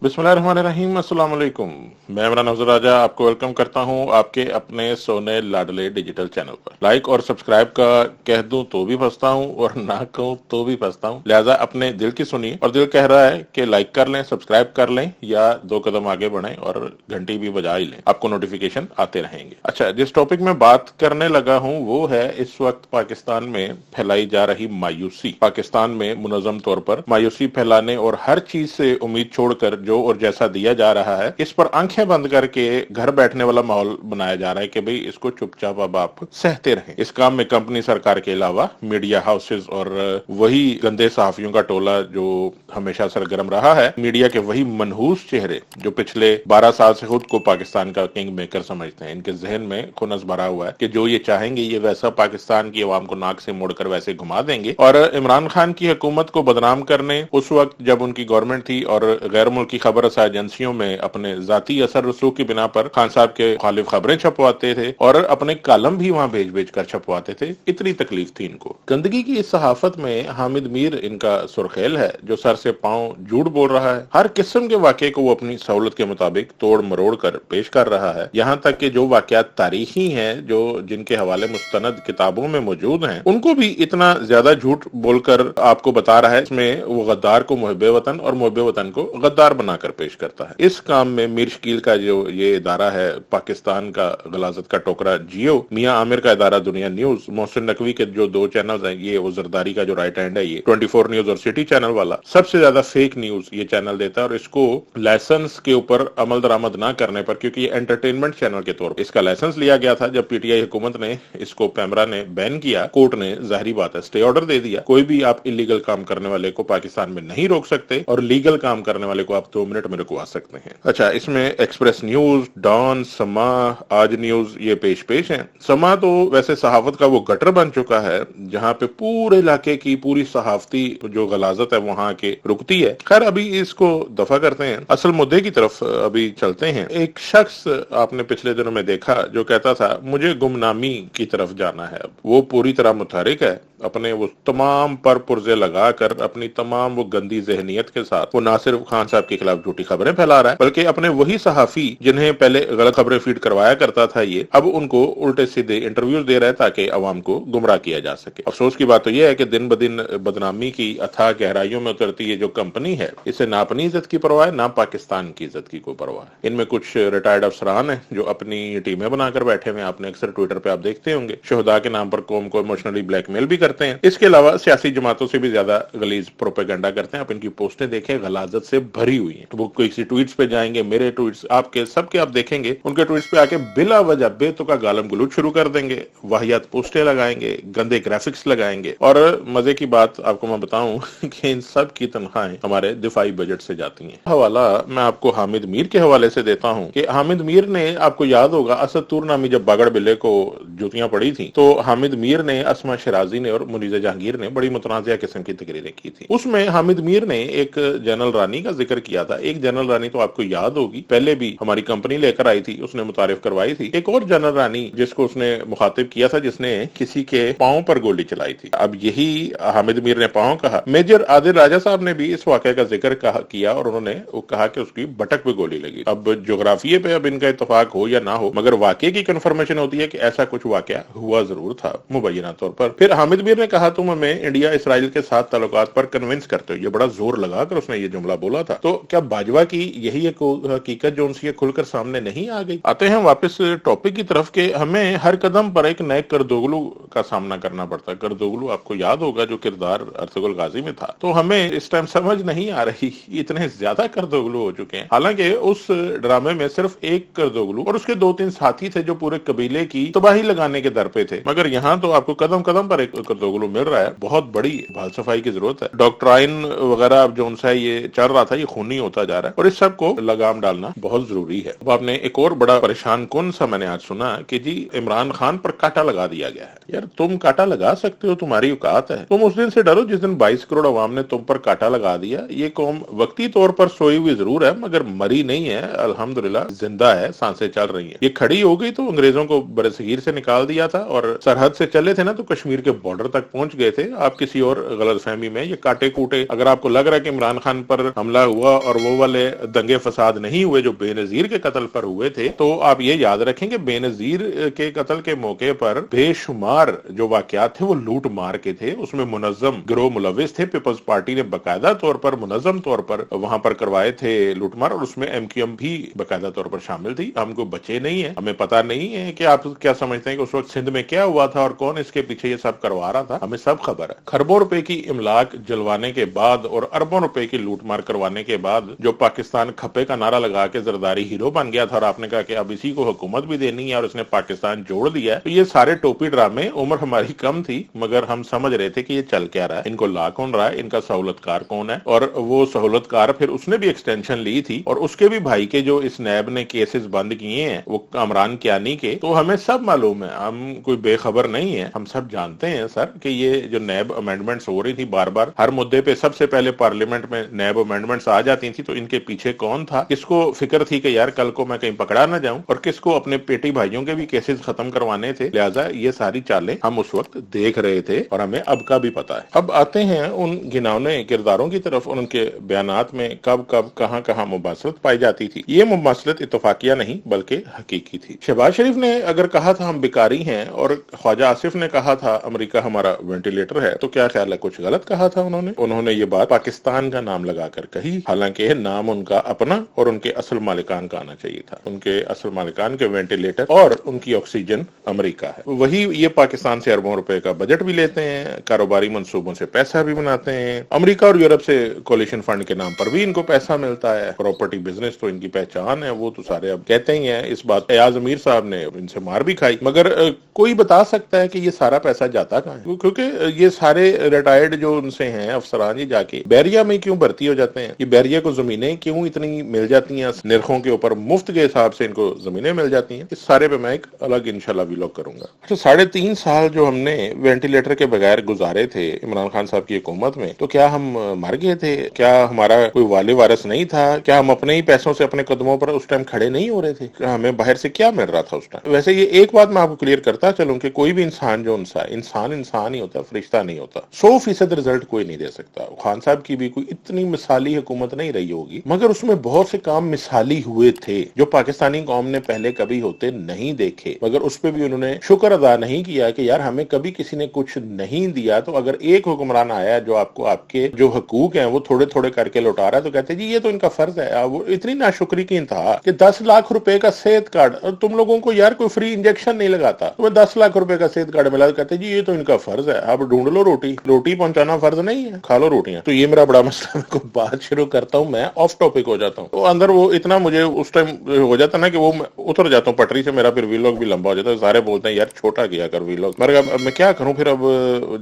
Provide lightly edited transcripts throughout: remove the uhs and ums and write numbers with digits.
बिस्मिल्लाहिर्रहमानिर्रहीम। अस्सलाम वालेकुम। मैं इमरान अफजल राजा आपको वेलकम करता हूं आपके अपने सोने लाडले डिजिटल चैनल पर। लाइक और सब्सक्राइब का कह दूं तो भी फंसता हूं और ना कहूं तो भी फंसता हूं, लिहाजा अपने दिल की सुनिए। और दिल कह रहा है कि लाइक कर लें, सब्सक्राइब कर लें या 2 कदम आगे बढ़ें और घंटी भी बजा ही लें, आपको नोटिफिकेशन आते रहेंगे। अच्छा, जिस टॉपिक में बात करने लगा हूं वो है इस वक्त पाकिस्तान में फैलाई जा रही मायूसी। पाकिस्तान में मुनज़्ज़म तौर पर मायूसी फैलाने और हर चीज से उम्मीद छोड़कर जो और जैसा दिया जा रहा है, इस पर आंखें बंद करके घर बैठने वाला माहौल बनाया जा रहा है कि भाई इसको चुपचाप अब आप सहते रहें। इस काम में कंपनी, सरकार के अलावा मीडिया हाउसेज और वही गंदे सहाफियों का टोला जो हमेशा सरगर्म रहा है, मीडिया के वही मनहूस चेहरे जो पिछले 12 साल से खुद को पाकिस्तान का किंग मेकर समझते हैं। इनके जहन में खुनस भरा हुआ है कि जो ये चाहेंगे ये वैसा पाकिस्तान की आवाम को नाक से मोड़कर वैसे घुमा देंगे। और इमरान खान की हुकूमत को बदनाम करने उस वक्त जब उनकी गवर्नमेंट थी और गैर मुल्की खबर रसा एजेंसियों में अपने जाती असर रसूख की बिना पर खान साहब के खालिफ खबरें छपवाते थे और अपने कालम भी वहां भेज भेज कर छपवाते थे। इतनी तकलीफ थी इनको। गंदगी की इस सहाफत में हामिद मीर इनका सुर्खेल है जो सर से पांव झूठ बोल रहा है। हर किस्म के वाक़े को वो अपनी सहूलत के मुताबिक तोड़ मरोड़ कर पेश कर रहा है। यहाँ तक कि जो वाक़यात तारीखी हैं, जो जिनके हवाले मुस्तनद किताबों में मौजूद हैं, उनको भी इतना ज्यादा झूठ बोलकर आपको बता रहा है। इसमें वो गद्दार को मुहिब्बे वतन और मुहिब्बे वतन को गद्दार बनाकर पेश करता है। इस काम में मीर शकील का जो ये इदारा है, पाकिस्तान का गलाजत का टोकरा जियो, मियां आमिर का इदारा दुनिया न्यूज, मोहसिन नकवी के जो 2 चैनल हैं, ये वो जरदारी का जो राइट हैंड है, ये 24 न्यूज और सिटी चैनल वाला, सबसे ज्यादा फेक न्यूज ये चैनल देता है। और इसको लाइसेंस के ऊपर अमल दरामद ना करने पर, क्योंकि ये एंटरटेनमेंट चैनल के तौर पर इसका लाइसेंस लिया गया था जब पीटीआई हुकूमत ने इसको पैमरा ने बैन किया, कोर्ट ने जाहिर बात है स्टे ऑर्डर दे दिया। कोई भी आप इलीगल काम करने वाले को पाकिस्तान में नहीं रोक सकते और लीगल काम करने वाले को आप 2 मिनट में रुकवा सकते हैं। अच्छा, इसमें एक्सप्रेस न्यूज, डॉन, समा, आज न्यूज ये पेश हैं। समा तो वैसे सहाफत का वो गटर बन चुका है जहां पे पूरे इलाके की पूरी सहाफती जो गलाजत है वहां के रुकती है। खैर, अभी इसको दफा करते हैं, असल मुद्दे की तरफ अभी चलते हैं। एक शख्स आपने पिछले दिनों में देखा जो कहता था मुझे गुमनामी की तरफ जाना है। वो पूरी तरह मुतहरिक है, अपने वो तमाम पर पुर्जे लगाकर अपनी तमाम वो गंदी जहनियत के साथ वो ना सिर्फ खान साहब के खिलाफ झूठी खबरें फैला रहा है, बल्कि अपने वही सहाफी जिन्हें पहले गलत खबरें फीड करवाया करता था, ये अब उनको उल्टे सीधे इंटरव्यूज दे रहा है ताकि अवाम को गुमराह किया जा सके। अफसोस की बात तो यह है कि दिन ब दिन बदनामी की अथाह गहराइयों में उतरती है जो कंपनी है, इसे ना अपनी इज्जत की परवाह है ना पाकिस्तान की इज्जत की कोई परवाह है। इनमें कुछ रिटायर्ड अफसरान है जो अपनी टीमें बनाकर बैठे हुए, आपने अक्सर ट्विटर पे आप देखते होंगे, शहदा के नाम पर कौम को इमोशनली ब्लैकमेल भी करते हैं। इसके अलावा सियासी जमातों से भी ज्यादा गलीज प्रोपेगेंडा करते हैं। आप इनकी पोस्टें देखें, गलाजत से भरी हुई हैं। तो वो किसी ट्वीट्स पे जाएंगे, मेरे ट्वीट्स आपके सबके आप देखेंगे, उनके ट्वीट्स पे आके बिला वजह बेतुका गालम गलूच शुरू कर देंगे, वाहियात पोस्टें लगाएंगे, गंदे ग्राफिक्स लगाएंगे। और मजे की बात आपको मैं बताऊं कि इन सब की तनख्वाहें हमारे दिफाई बजट से जाती हैं। हवाला मैं आपको हामिद मीर के हवाले से देता हूं कि हामिद मीर ने, आपको याद होगा असद तूर नामी जब बागड़ बिल्ले को जूतियां पड़ी थी तो हामिद मीर ने, अस्मा शिराजी ने और मुनीजा जहांगीर ने बड़ी मुतनाज़िया किस्म की तकरीरें की थी। उसमें हामिद मीर ने एक जनरल रानी का जिक्र किया था। एक जनरल रानी तो आपको याद होगी, पहले भी हमारी कंपनी लेकर आई थी, उसने मुतारिफ करवाई थी। एक और जनरल रानी जिसको उसने मुखातिब किया था, जिसने किसी के पांव पर गोली चलाई थी। अब यही हामिद मीर ने पांव कहा। मेजर आदिल राजा साहब ने भी इस वाकये का जिक्र किया और उन्होंने कहा कि उसकी बटक पे गोली लगी। अब जोग्राफिये पे अब इनका इत्तेफाक हो या ना हो, मगर वाकये की कंफर्मेशन होती है कि ऐसा कुछ वाकया हुआ जरूर था मुबैना तौर पर। फिर हामिद मीर ने कहा तुम हमें इंडिया इसराइल के साथ ताल्लुकात पर कन्विंस करते हो। ये बड़ा जोर लगाकर उसने ये जुमला बोला था। तो क्या बाजवा की यही एक हकीकत जो उनसे खुलकर सामने नहीं आ गई? आते हैं वापस टॉपिक की तरफ के हमें हर कदम पर एक नए करदोगलू का सामना करना पड़ता है। करदोगलू आपको याद होगा जो किरदार अर्तुगरुल गाजी में था। तो हमें इस टाइम समझ नहीं आ रही इतने ज्यादा करदोगलू हो चुके हैं। हालांकि उस ड्रामे में सिर्फ एक करदोगलू और उसके 2-3 साथी थे जो पूरे कबीले की तबाही लगाने के दर पे थे, मगर यहाँ तो आपको कदम कदम पर एक करदोगलू मिल रहा है। बहुत बड़ी बाल सफाई की जरूरत है। डॉक्ट्राइन वगैरह अब जो उनसे ये चल रहा था ये खूनी होता जा रहा है और इस सब को लगाम डालना बहुत जरूरी है। अब आपने एक और बड़ा परेशान कौन सा मैंने आज सुना कि जी इमरान खान पर कांटा लगा दिया गया है। यार तुम कांटा लगा सकते हो, तुम्हारी औकात है। तुम उस दिन से डरो जिस दिन 22 करोड़ अवाम ने तुम पर कांटा लगा दिया। ये कौम वक्ती तौर पर सोई हुई जरूर है मगर मरी नहीं है, अल्हम्दुलिल्लाह जिंदा है, सांसें चल रही है। ये खड़ी हो गई तो अंग्रेजों को बरसगीर से निकाल दिया था और सरहद से चले थे ना तो कश्मीर के बॉर्डर बॉर्डर तक पहुंच गए थे, आप किसी और गलतफहमी में ये काटे कूटे, अगर आपको लग रहा है कि इमरान खान पर हमला हुआ और वो वाले दंगे फसाद नहीं हुए जो बेनजीर के कत्ल पर हुए थे, तो आप ये याद रखें कि बेनजीर के कत्ल के मौके पर बेशुमार जो वाकयात थे वो लूट मार के थे, उसमें मुनज्जम गिरोह मुलविस थे। पीपल्स पार्टी ने बाकायदा तौर पर मुनज्जम तौर पर वहां पर करवाए थे लूटमार, और उसमें एमक्यूएम भी बाकायदा तौर पर शामिल थी। हमको बचे नहीं है, हमें पता नहीं है कि आप क्या समझते हैं कि उस वक्त सिंध में क्या हुआ था और कौन इसके पीछे ये सब करवा रहा था, हमें सब खबर है। खरबों रुपए की इमलाक जलवाने के बाद और अरबों रुपए की लूटमार करवाने के बाद जो पाकिस्तान खप्पे का नारा लगा के जरदारी हीरो बन गया था और आपने कहा कि अब इसी को हुकूमत भी देनी है और इसने पाकिस्तान जोड़ दिया है, तो ये सारे टोपी ड्रामे, उम्र हमारी कम थी मगर हम समझ रहे थे कि ये चल क्या रहा है, इनको ला कौन रहा है, इनका सहूलतकार कौन है। और वो सहूलतकार फिर उसने भी एक्सटेंशन ली थी और उसके भी भाई के जो इस नैब ने केसेस बंद किए हैं वो कमरान कियानी के, तो हमें सब मालूम है, हम कोई बेखबर नहीं है, हम सब जानते हैं सर कि ये जो नैब अमेंडमेंट्स हो रही थी बार बार हर मुद्दे पे, सबसे पहले पार्लियामेंट में नैब अमेंडमेंट्स आ जाती थी, तो इनके पीछे कौन था, किसको फिक्र थी कि यार कल को मैं कहीं पकड़ा ना जाऊं, और किसको अपने पेटी भाइयों के भी केसेस खत्म करवाने थे। लिहाजा ये सारी चालें हम उस वक्त देख रहे थे और हमें अब का भी पता है। अब आते हैं उन घिनौने किरदारों की तरफ और उनके बयानात में कब कब कहां कहां मुबासलत पाई जाती थी। ये मुबासलत इत्तफाकिया नहीं बल्कि हकीकी थी। शहबाज शरीफ ने अगर कहा था हम बेकारी हैं और ख्वाजा आसिफ ने कहा था अमेरिका हमारा वेंटिलेटर है, तो क्या ख्याल है कुछ गलत कहा था उन्होंने ये बात पाकिस्तान का नाम लगाकर कही, हालांकि नाम उनका अपना और उनके असल मालिकान का आना चाहिए था। उनके असल मालिकान के वेंटिलेटर और उनकी ऑक्सीजन अमेरिका है। वही ये पाकिस्तान से अरबों रुपए का बजट भी लेते हैं, कारोबारी मंसूबों से पैसा भी बनाते हैं, अमेरिका और यूरोप से कोलिशन फंड के नाम पर भी इनको पैसा मिलता है, प्रॉपर्टी बिजनेस तो इनकी पहचान है, वो तो सारे अब कहते ही हैं। इस बात एयाज अमीर साहब ने इनसे मार भी खाई, मगर कोई बता सकता है कि ये सारा पैसा जाता कहाँ है? क्योंकि ये सारे रिटायर्ड जो उनसे हैं अफसरान, ये जाके बैरिया में क्यों भर्ती हो जाते हैं? ये बैरिया को जमीनें क्यों इतनी मिल जाती हैं निर्खों के ऊपर, मुफ्त के हिसाब से इनको जमीनें मिल जाती हैं? इस सारे पे मैं एक अलग इंशाल्लाह व्लॉग करूंगा। अच्छा, 3.5 साल जो हमने वेंटिलेटर के बगैर गुजारे थे इमरान खान साहब की हुकूमत में, तो क्या हम मर गए थे? क्या हमारा कोई वाले वारिस नहीं था? क्या हम अपने ही पैसों से अपने कदमों पर उस टाइम खड़े नहीं हो रहे थे? क्या हमें बाहर से क्या मिल रहा था उस टाइम? वैसे ये एक बात मैं आपको क्लियर करता चलूं कि कोई भी इंसान जो इंसान ही होता, फरिश्ता नहीं होता। 100% रिजल्ट कोई नहीं दे सकता। खान साहब की भी कोई इतनी मिसाली हुकूमत नहीं रही होगी, मगर उसमें बहुत से काम मिसाली हुए थे जो पाकिस्तानी कौम ने पहले कभी होते नहीं देखे, मगर उस पर भी उन्होंने शुक्र अदा नहीं किया कि यार हमें कभी किसी ने कुछ नहीं दिया। तो अगर एक हुक्मरान आया जो आपको आपके जो हकूक हैं वो थोड़े थोड़े करके लौटा रहा है, तो कहते जी ये तो इनका फर्ज है। वो इतनी नाशुक्री की इंतहा कि 10 लाख रुपए का सेहत कार्ड, और तुम लोगों को यार कोई फ्री इंजेक्शन नहीं लगाता, तुम्हें 10 लाख रुपए का सेहत कार्ड मिला, तो कहते जी ये तो इनका फर्ज है, आप ढूंढ लो रोटी पहुंचाना फर्ज नहीं है, खा लो रोटियां। तो ये मेरा बड़ा मसला। को बात शुरू करता हूँ मैं, ऑफ टॉपिक हो जाता हूँ, तो अंदर वो इतना मुझे उस टाइम हो जाता ना कि वो उतर जाता हूँ पटरी से, मेरा फिर वीलॉग भी लंबा हो जाता है। सारे बोलते हैं यार छोटा किया कर वीलॉग, मगर अब मैं क्या करूं फिर। अब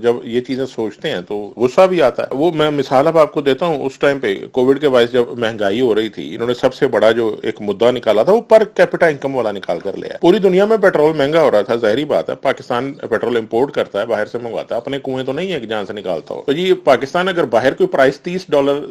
जब ये चीजें सोचते हैं तो गुस्सा भी आता है। वो मैं मिसाल अब आपको देता हूँ, उस टाइम पे कोविड के बाद जब महंगाई हो रही थी, इन्होंने सबसे बड़ा जो एक मुद्दा निकाला था वो पर कैपिटा इनकम वाला निकाल कर लिया। पूरी दुनिया में पेट्रोल महंगा हो रहा था, जाहिर बात है, पाकिस्तान पेट्रोल इंपोर्ट करता है, बाहर से मंगवाता है, अपने कुएं तो नहीं है कि जहां से निकालता हो। तो जी पाकिस्तान अगर बाहर कोई प्राइस $30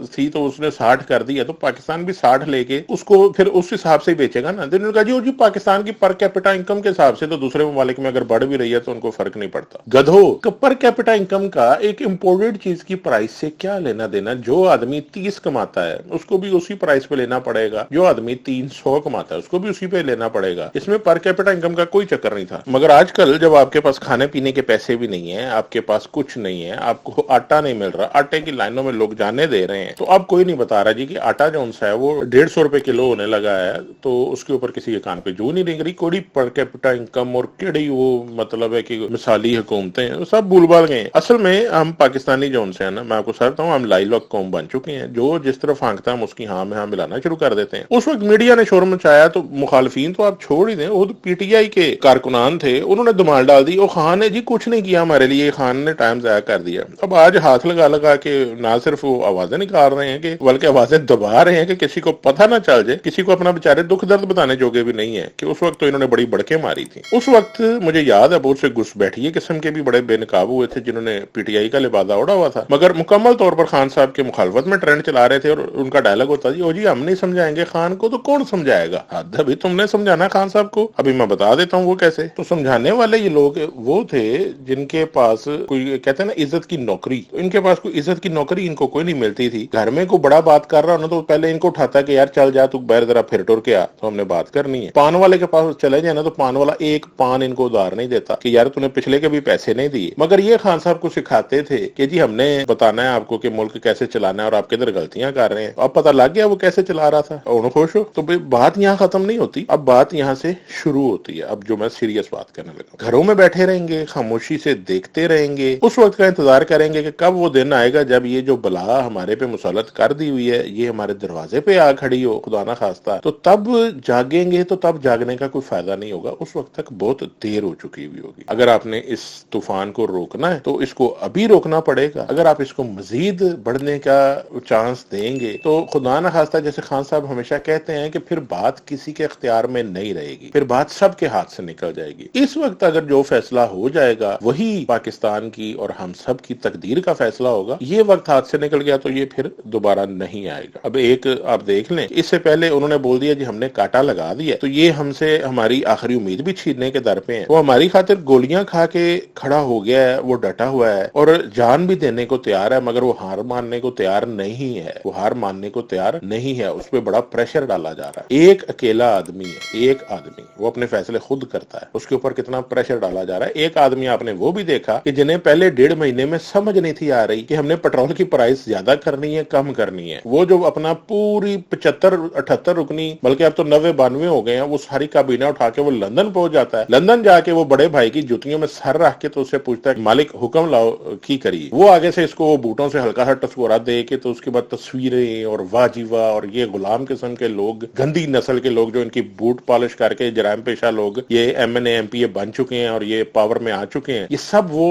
थी तो उसने 60 कर दिया, तो पाकिस्तान भी 60 लेके उसको फिर उस हिसाब से बेचेगा ना। तो उन्होंने कहा जी पाकिस्तान की पर कैपिटा इनकम के हिसाब से तो दूसरे ममालिक में अगर बढ़ भी रही है तो उनको फर्क नहीं पड़ता। गधो, पर कैपिटा इनकम का एक इंपोर्टेड चीज की प्राइस से क्या लेना देना? जो आदमी 30 कमाता है उसको भी उसी प्राइस पे लेना पड़ेगा, जो आदमी 300 कमाता है उसको भी उसी पे लेना पड़ेगा। इसमें पर कैपिटा इनकम का कोई चक्कर नहीं था। मगर आजकल जब आपके पास खाने पीने के पैसे भी नहीं है, आपके पास कुछ नहीं है, आपको आटा नहीं मिल रहा, आटे की लाइनों में लोग जाने दे रहे हैं, तो अब कोई नहीं बता रहा जी कि आटा जो सा है वो 150 रुपए किलो होने लगा है, तो उसके ऊपर किसी के कान पे जू नहीं निकली। कोई पर कैपिटा इनकम और केड़ी वो मतलब है कि मिसाली हुकूमतें सब भूल-भाल गए। असल में हम पाकिस्तानी जो उनसे है ना, मैं आपको बताता हूँ, हम लाइलॉक कौम बन चुके हैं। जो जिस तरफ आंखता है हम उसकी हाँ में हाँ मिलाना शुरू कर देते हैं। उस वक्त मीडिया ने शोर मचाया तो मुखालफीन तो आप छोड़ ही दें, वो तो पीटीआई के कारकुनान थे, उन्होंने धमाल डाल दी। वो खान ने जी कुछ नहीं किया हमारे लिए, खान ने टाइम जाया कर दिया। अब आज हाथ लगा लगा के ना सिर्फ वो आवाजें निकाल रहे हैं कि बल्कि आवाजें दबा रहे हैं कि किसी को पता ना चल जाए, किसी को अपना बेचारे दुख दर्द बताने जोगे भी नहीं है कि उस वक्त तो इन्होंने बड़ी बड़के मारी थी। उस वक्त मुझे याद है बहुत से घुसपैठिए किस्म के भी बड़े बेनकाब हुए थे जिन्होंने पीटीआई का लिबादा उड़ा हुआ था, मगर मुकम्मल तौर पर खान साहब के मुखालफत में ट्रेंड चला रहे थे। और उनका डायलॉग होता जी ओ जी हम नहीं समझाएंगे खान को तो कौन समझाएगा? अभी तुमने समझाना खान साहब को, अभी मैं बता देता हूँ वो कैसे। तो समझाने वाले ये लोग वो थे जिनके کے پاس کوئی کہتے ہیں نا عزت کی نوکری، تو ان کے پاس کوئی عزت کی نوکری ان کو کوئی نہیں ملتی تھی. گھر میں کوئی بڑا بات کر رہا ہونا تو پہلے ان کو اٹھاتا کہ یار چل جا تو باہر ذرا پھر ٹر کے آ، تو ہم نے بات کرنی ہے. پان والے کے پاس چلے جائے نا تو پان والا ایک پان ان کو ادھار نہیں دیتا کہ یار تو نے پچھلے کے بھی پیسے نہیں دیے. مگر یہ خان صاحب کو سکھاتے تھے کہ جی ہم نے بتانا ہے آپ کو کہ ملک کیسے چلانا ہے اور آپ کدھر غلطیاں کر رہے ہیں. اب پتہ لگ گیا وہ کیسے چلا رہا تھا اور خوش ہو. تو بات یہاں ختم نہیں ہوتی، اب بات یہاں سے شروع ہوتی ہے. اب جو میں سیریس بات کرنے لگا، گھروں میں بیٹھے رہیں گے، خاموشی سے دیکھتے رہیں گے، اس وقت کا انتظار کریں گے کہ کب وہ دن آئے گا جب یہ جو بلا ہمارے پہ مسلط کر دی ہوئی ہے یہ ہمارے دروازے پہ آ کھڑی ہو، خدا نہ خواستہ. تو تب جاگیں گے، تو تب جاگنے کا کوئی فائدہ نہیں ہوگا، اس وقت تک بہت دیر ہو چکی ہوئی ہوگی. اگر آپ نے اس طوفان کو روکنا ہے تو اس کو ابھی روکنا پڑے گا. اگر آپ اس کو مزید بڑھنے کا چانس دیں گے تو خدا نہ خواستہ، جیسے خان صاحب ہمیشہ کہتے ہیں کہ پھر بات کسی کے اختیار میں نہیں رہے گی، پھر بات سب کے ہاتھ سے نکل جائے گی. اس وقت اگر جو فیصلہ ہو جائے گا وہی پاکستان کی اور ہم سب کی تقدیر کا فیصلہ ہوگا. یہ وقت ہاتھ سے نکل گیا تو یہ پھر دوبارہ نہیں آئے گا. اب ایک آپ دیکھ لیں، اس سے پہلے انہوں نے بول دیا جی ہم نے کاٹا لگا دیا تو یہ ہم سے ہماری آخری امید بھی چھیننے کے در پہ ہیں. وہ ہماری خاطر گولیاں کھا کے کھڑا ہو گیا ہے، وہ ڈٹا ہوا ہے اور جان بھی دینے کو تیار ہے، مگر وہ ہار ماننے کو تیار نہیں ہے. وہ ہار ماننے کو تیار نہیں ہے، اس پہ بڑا پریشر ڈالا جا رہا ہے. ایک اکیلا آدمی ہے، ایک آدمی، وہ اپنے فیصلے خود کرتا ہے، اس کے اوپر کتنا پریشر ڈالا جا رہا ہے. ایک آدمی آپ نے وہ بھی دیکھا کہ جنہیں پہلے 1.5 مہینے میں سمجھ نہیں تھی آ رہی کہ ہم نے پیٹرول کی پرائس زیادہ کرنی ہے کم کرنی ہے. وہ جو اپنا پوری 75-78 رکنی، بلکہ اب تو 90-92 ہو گئے ہیں، وہ ساری کابینہ اٹھا کے وہ لندن پہنچ جاتا ہے. لندن جا کے وہ بڑے بھائی کی جوتیوں میں سر رکھ کے تو اسے پوچھتا ہے مالک حکم لاؤ کی کری. وہ آگے سے اس کو وہ بوٹوں سے ہلکا سا ٹسکورا دے کے تو اس کے بعد تصویریں اور واہ جی واہ، اور یہ غلام قسم کے لوگ، گندی نسل کے لوگ جو ان کی بوٹ پالش کر کے جرائم پیشہ لوگ، یہ MNA MP بن چکے ہیں اور یہ پاور میں آ چکے ہیں. یہ سب وہ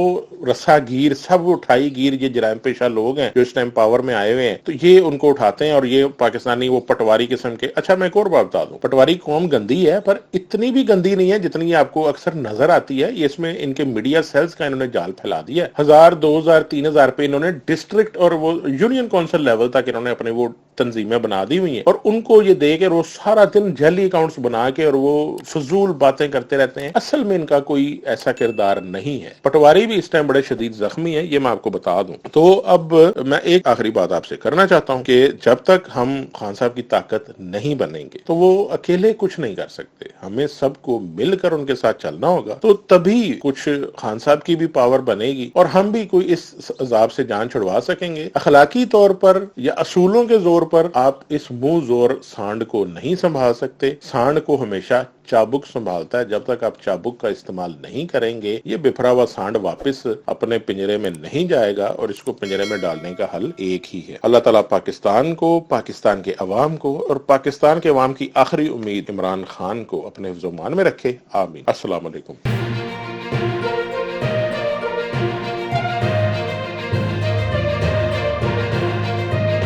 رسا گیر، سب وہ اٹھائی گیر یہ جرائم پیشہ لوگ ہیں جو اس ٹائم پاور میں آئے ہوئے ہیں. تو یہ ان کو اٹھاتے ہیں اور یہ پاکستانی وہ پٹواری قسم کے. اچھا میں ایک اور بات بتا دوں، پٹواری قوم گندی ہے پر اتنی بھی گندی نہیں ہے جتنی آپ کو اکثر نظر آتی ہے. یہ اس میں ان کے میڈیا سیلز کا انہوں نے جال پھیلا دیا ہے. 1000 2000 3000 پہ انہوں نے ڈسٹرکٹ اور وہ یونین کونسل لیول تک انہوں نے اپنے وہ تنظیمیں بنا دی ہوئی ہیں اور ان کو یہ دے کے وہ سارا دن جعلی اکاؤنٹس بنا کے اور وہ فضول باتیں کرتے رہتے ہیں. اصل میں ان کا کوئی ایسا کردار نہیں ہے. پٹواری بھی اس ٹائم بڑے شدید زخمی ہے، یہ میں آپ کو بتا دوں. تو اب میں ایک آخری بات آپ سے کرنا چاہتا ہوں کہ جب تک ہم خان صاحب کی طاقت نہیں بنیں گے تو وہ اکیلے کچھ نہیں کر سکتے. ہمیں سب کو مل کر ان کے ساتھ چلنا ہوگا تو تبھی کچھ خان صاحب کی بھی پاور بنے گی اور ہم بھی کوئی اس عذاب سے جان چھڑوا سکیں گے. اخلاقی طور پر یا اصولوں کے زور پر آپ اس منہ زور سانڈ کو نہیں سنبھال سکتے. سانڈ کو ہمیشہ چابک سنبھالتا ہے. جب تک آپ چابک کا استعمال نہیں کریں گے یہ بفرا ہوا سانڈ واپس اپنے پنجرے میں نہیں جائے گا اور اس کو پنجرے میں ڈالنے کا حل ایک ہی ہے. اللہ تعالیٰ پاکستان کو، پاکستان کے عوام کو اور پاکستان کے عوام کی آخری امید عمران خان کو اپنے حفظ و امان میں رکھے. آمین. السلام علیکم.